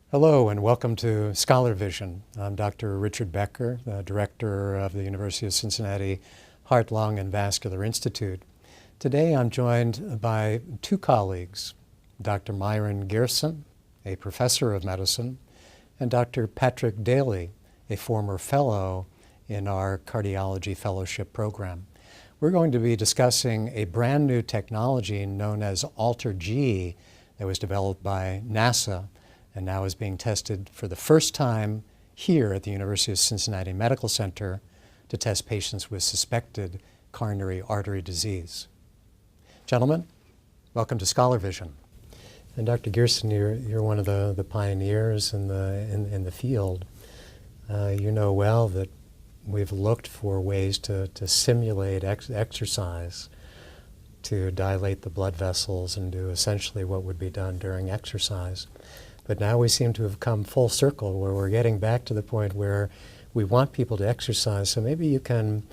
Hello and welcome to Scholarvision. I'm Dr. Richard Becker, the director of the University of Cincinnati Heart, Lung, and Vascular Institute. Today I'm joined by two colleagues, Dr. Myron Gerson, a professor of medicine, and Dr. Patrick Daly, a former fellow in our cardiology fellowship program. We're going to be discussing a brand new technology known as AlterG that was developed by NASA and now is being tested for the first time here at the University of Cincinnati Medical Center to test patients with suspected coronary artery disease. Gentlemen, welcome to Scholarvision. And Dr. Gerson, you're one of the pioneers in the field. You know well that we've looked for ways to simulate exercise to dilate the blood vessels and do essentially what would be done during exercise. But now we seem to have come full circle where we're getting back to the point where we want people to exercise. So maybe you can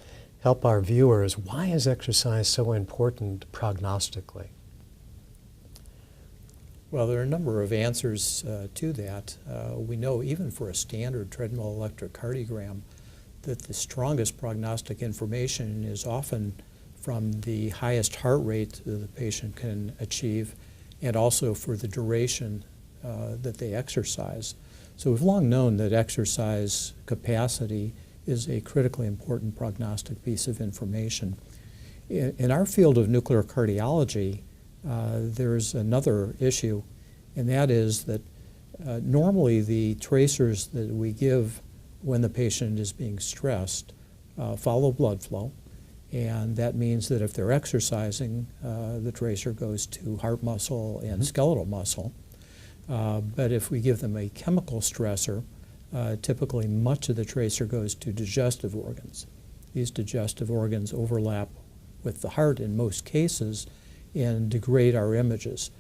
help our viewers. Why is exercise so important prognostically? Well, there are a number of answers to that. We know even for a standard treadmill electrocardiogram that the strongest prognostic information is often from the highest heart rate that the patient can achieve and also for the duration that they exercise. So we've long known that exercise capacity is a critically important prognostic piece of information. In our field of nuclear cardiology, there's another issue, and that is that normally the tracers that we give when the patient is being stressed follow blood flow, and that means that if they're exercising, the tracer goes to heart muscle and skeletal muscle. But if we give them a chemical stressor, typically much of the tracer goes to digestive organs. These digestive organs overlap with the heart in most cases and degrade our images.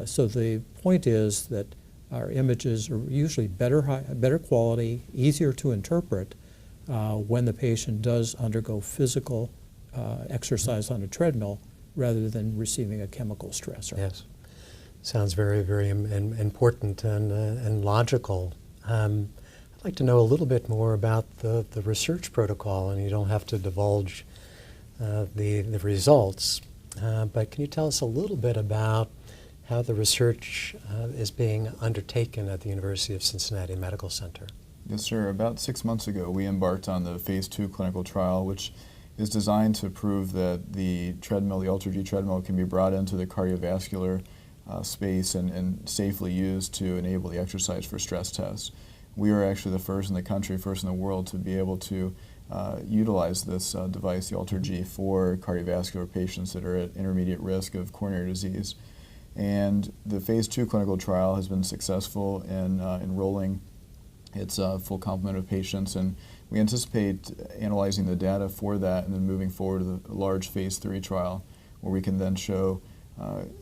So the point is that our images are usually better quality, easier to interpret when the patient does undergo physical exercise on a treadmill rather than receiving a chemical stressor. Yes. Sounds very, very important and logical. I'd like to know a little bit more about the research protocol, and you don't have to divulge the results, but can you tell us a little bit about how the research is being undertaken at the University of Cincinnati Medical Center? Yes, sir. About 6 months ago, we embarked on the phase 2 clinical trial, which is designed to prove that the treadmill, the AlterG treadmill, can be brought into the cardiovascular space and safely used to enable the exercise for stress tests. We are actually the first in the country, first in the world, to be able to utilize this device, the AlterG, for cardiovascular patients that are at intermediate risk of coronary disease. And the phase 2 clinical trial has been successful in enrolling its full complement of patients, and we anticipate analyzing the data for that and then moving forward to the large phase 3 trial where we can then show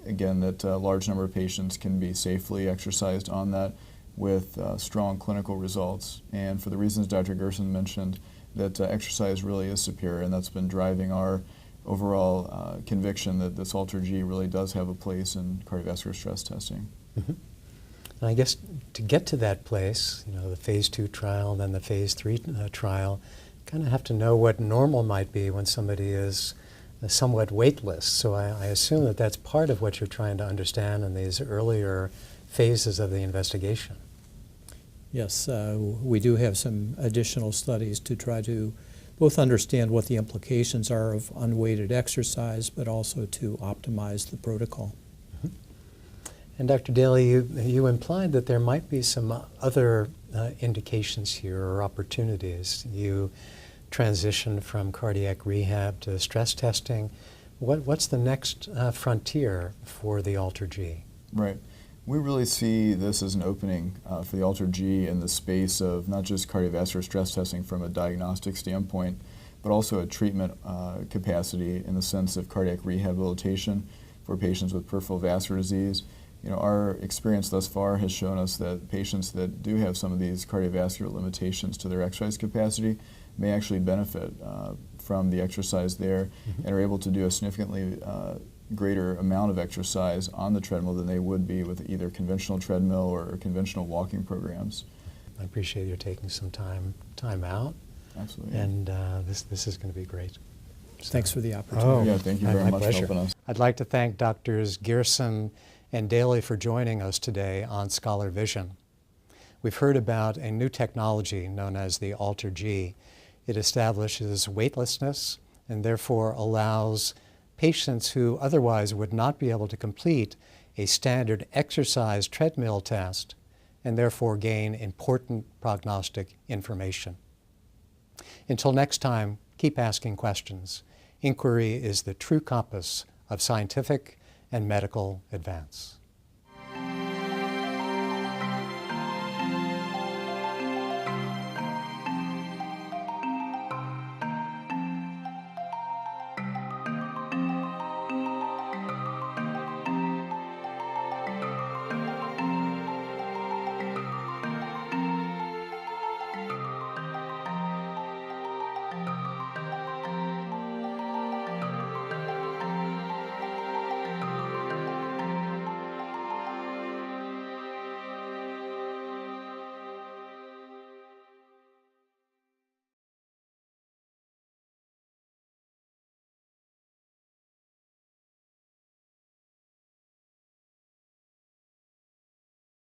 again, that a large number of patients can be safely exercised on that with strong clinical results. And for the reasons Dr. Gerson mentioned, that exercise really is superior, and that's been driving our overall conviction that this AlterG really does have a place in cardiovascular stress testing. Mm-hmm. And I guess to get to that place, you know, the phase 2 trial, then the phase 3 trial, kind of have to know what normal might be when somebody is somewhat weightless. So I assume that that's part of what you're trying to understand in these earlier phases of the investigation. Yes, we do have some additional studies to try to both understand what the implications are of unweighted exercise, but also to optimize the protocol. Mm-hmm. And Dr. Daly, you implied that there might be some other indications here or opportunities. You transition from cardiac rehab to stress testing. What's the next frontier for the AlterG? Right. We really see this as an opening for the AlterG in the space of not just cardiovascular stress testing from a diagnostic standpoint, but also a treatment capacity in the sense of cardiac rehabilitation for patients with peripheral vascular disease. You know, our experience thus far has shown us that patients that do have some of these cardiovascular limitations to their exercise capacity may actually benefit from the exercise there and are able to do a significantly greater amount of exercise on the treadmill than they would be with either conventional treadmill or conventional walking programs. I appreciate you taking some time out. Absolutely. And this is going to be great. So, Thanks for the opportunity. Yeah, thank you very my much for pleasure. helping us. I'd like to thank Drs. Gearson and Daly for joining us today on Scholarvision. We've heard about a new technology known as the AlterG. It establishes weightlessness and therefore allows patients who otherwise would not be able to complete a standard exercise treadmill test and therefore gain important prognostic information. Until next time, keep asking questions. Inquiry is the true compass of scientific and medical advance.